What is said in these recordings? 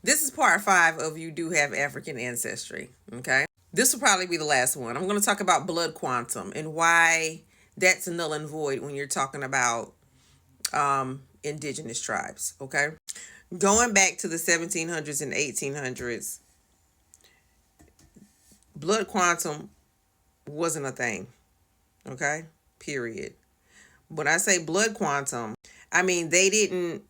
This is part 5 of You Do Have African Ancestry. Okay. This will probably be the last one. I'm going to talk about blood quantum and why that's null and void when you're talking about indigenous tribes. Okay. Going back to the 1700s and 1800s, blood quantum wasn't a thing. Okay. Period. When I say blood quantum, I mean they didn't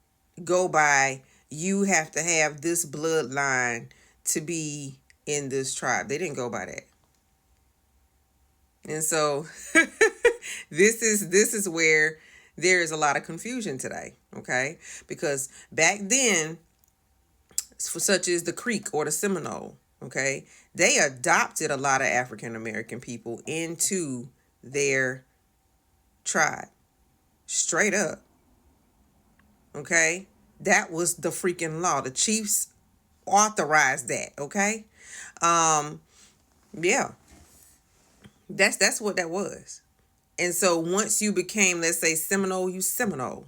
go by you have to have this bloodline to be in this tribe. They didn't go by that. And so this is where there is a lot of confusion today, okay? Because back then, for such as the Creek or the Seminole, okay, they adopted a lot of African American people into their tribe. Straight up. Okay? That was the freaking law. The chiefs authorized that, okay? Yeah. That's what that was. And so once you became, let's say, Seminole, you Seminole.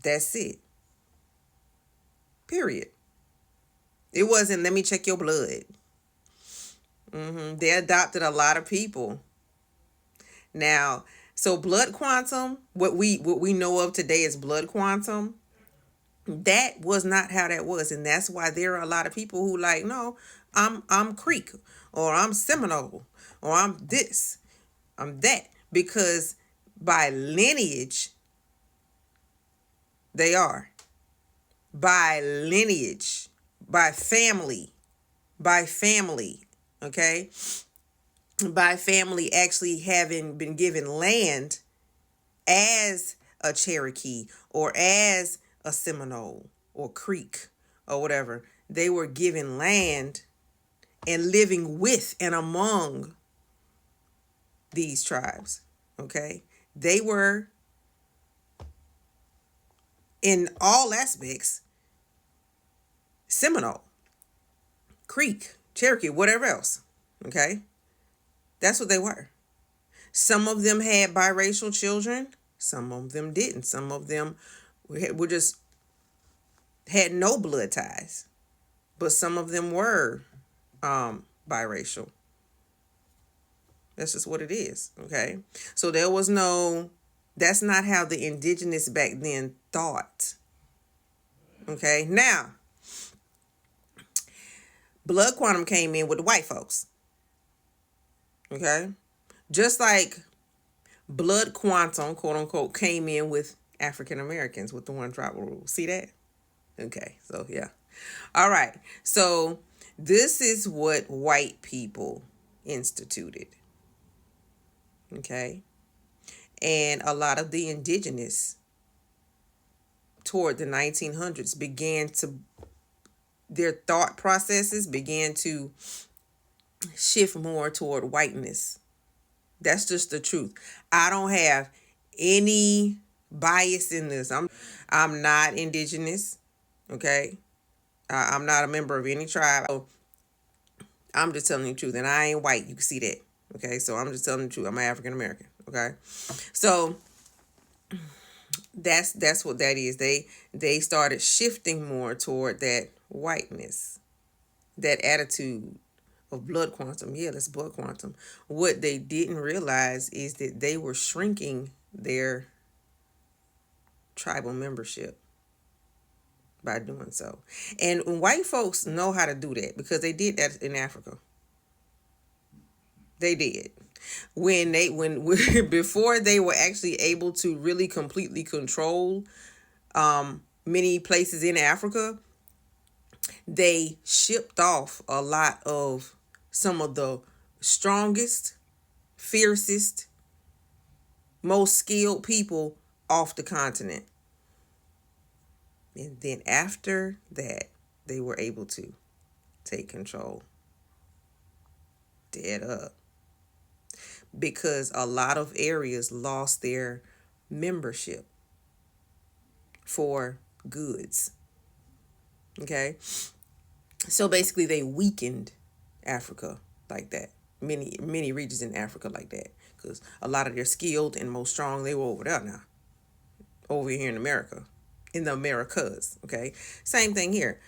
That's it. Period. It wasn't, let me check your blood. They adopted a lot of people. Now, so blood quantum, what we know of today as blood quantum, that was not how that was. And that's why there are a lot of people who like, no, I'm Creek, or I'm Seminole, or I'm this, I'm that. Because by lineage, they are. By lineage, by family, okay? By family actually having been given land as a Cherokee or as a Seminole or Creek or whatever. They were given land and living with and among these tribes, okay? They were, in all aspects, Seminole, Creek, Cherokee, whatever else, okay? That's what they were. Some of them had biracial children. Some of them didn't. Some of them were just had no blood ties. But some of them were biracial. That's just what it is, okay? So there was no, that's not how the indigenous back then thought, okay? Now, blood quantum came in with the white folks, okay? Just like blood quantum, quote unquote, came in with African Americans with the one tribal rule. See that? Okay, so yeah. All right, so this is what white people instituted, okay? And a lot of the indigenous toward the 1900s began to, their thought processes began to shift more toward whiteness. That's just the truth. I don't have any bias in this. I'm not indigenous, okay? I'm not a member of any tribe. I'm just telling you the truth, and I ain't white. You can see that, okay? So I'm just telling the truth. I'm an African American, okay? So that's what that is. They started shifting more toward that whiteness, that attitude of blood quantum. Yeah, that's blood quantum. What they didn't realize is that they were shrinking their tribal membership by doing so. And white folks know how to do that because they did that in Africa. They did. When before they were actually able to really completely control many places in Africa, they shipped off a lot of some of the strongest, fiercest, most skilled people off the continent. And then after that, they were able to take control. Dead up. Because a lot of areas lost their membership for goods. Okay? So basically they weakened Africa like that. Many regions in Africa like that. Because a lot of their skilled and most strong, they were over there now. Over here in America. In the Americas. Okay? Same thing here.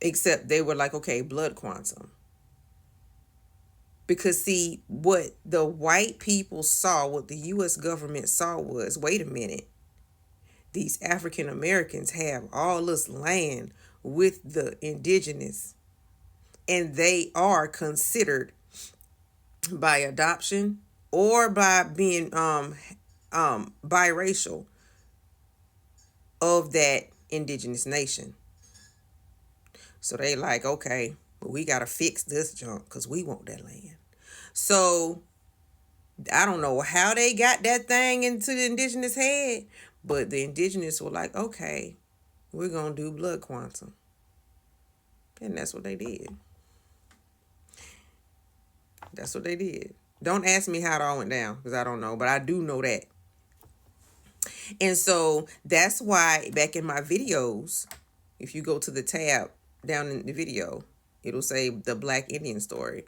Except they were like, okay, blood quantum. Because see, what the white people saw, what the US government saw was, wait a minute, these African Americans have all this land with the indigenous, and they are considered by adoption or by being biracial of that indigenous nation. So they like, okay, but we gotta fix this junk because we want that land. So I don't know how they got that thing into the indigenous head, but the indigenous were like, okay, we're gonna do blood quantum. And that's what they did. That's what they did. Don't ask me how it all went down because I don't know, but I do know that. And so that's why back in my videos, if you go to the tab down in the video, it'll say the Black Indian story.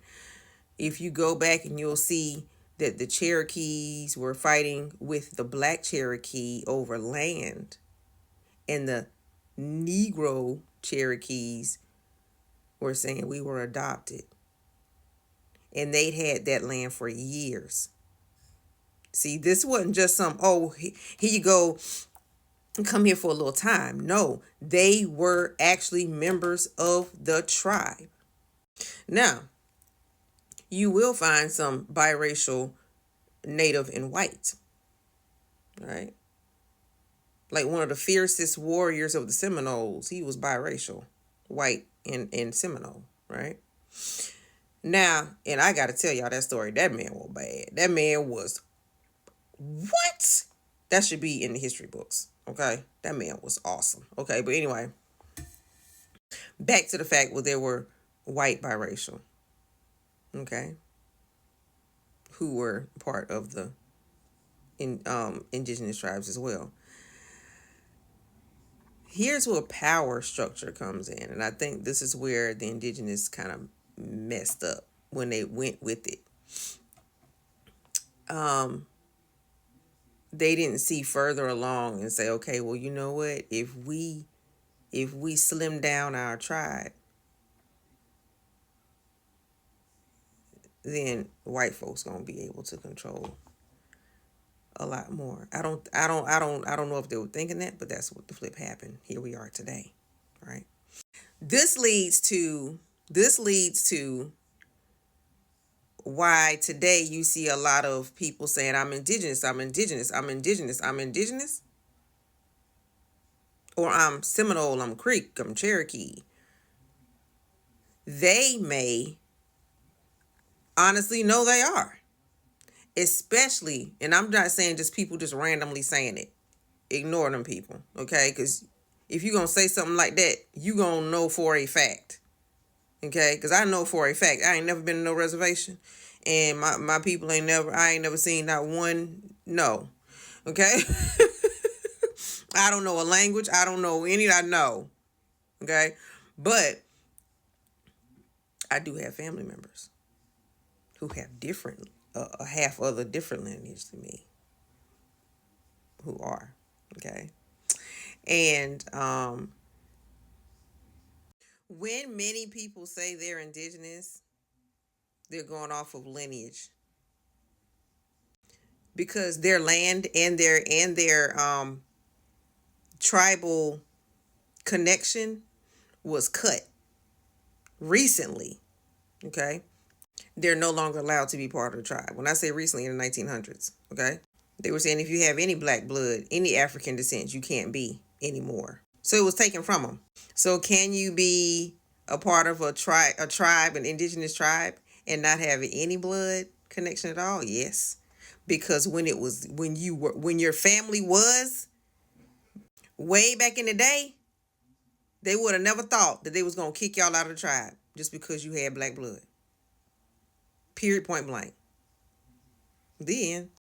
If you go back and you'll see that the Cherokees were fighting with the Black Cherokee over land, and the Negro Cherokees were saying we were adopted. And they'd had that land for years. See, this wasn't just some, oh, here you go, come here for a little time. No, they were actually members of the tribe. Now, you will find some biracial native and white, right? Like one of the fiercest warriors of the Seminoles, he was biracial, white and Seminole, right? Now, and I got to tell y'all that story. That man was bad. That man was, what? That should be in the history books, okay? That man was awesome. Okay, but anyway, back to the fact where there were white biracial, okay, who were part of the indigenous tribes as well. Here's where power structure comes in, and I think this is where the indigenous kind of messed up when they went with it. They didn't see further along and say, okay, well, you know what? If we slim down our tribe, then white folks gonna be able to control a lot more. I don't know if they were thinking that, but that's what the flip happened. Here we are today, right? This leads to why today you see a lot of people saying, I'm indigenous, I'm indigenous, I'm indigenous, I'm indigenous. Or I'm Seminole, I'm Creek, I'm Cherokee. They may honestly know they are. Especially, and I'm not saying just people just randomly saying it. Ignore them people, okay? Because if you're going to say something like that, you going to know for a fact. Okay? Because I know for a fact. I ain't never been to no reservation. And my people I ain't never seen not one, no. Okay? I don't know a language. I don't know any I know. Okay? But I do have family members who have different, half other different lineage than me. Who are. Okay? And when many people say they're indigenous, they're going off of lineage. Because their land and their tribal connection was cut recently. Okay? They're no longer allowed to be part of the tribe. When I say recently, in the 1900s, okay? They were saying if you have any black blood, any African descent, you can't be anymore. So it was taken from them. So can you be a part of a tribe, an indigenous tribe, and not have any blood connection at all? Yes. Because when your family was way back in the day, they would have never thought that they was gonna kick y'all out of the tribe just because you had black blood. Period, point blank. The end.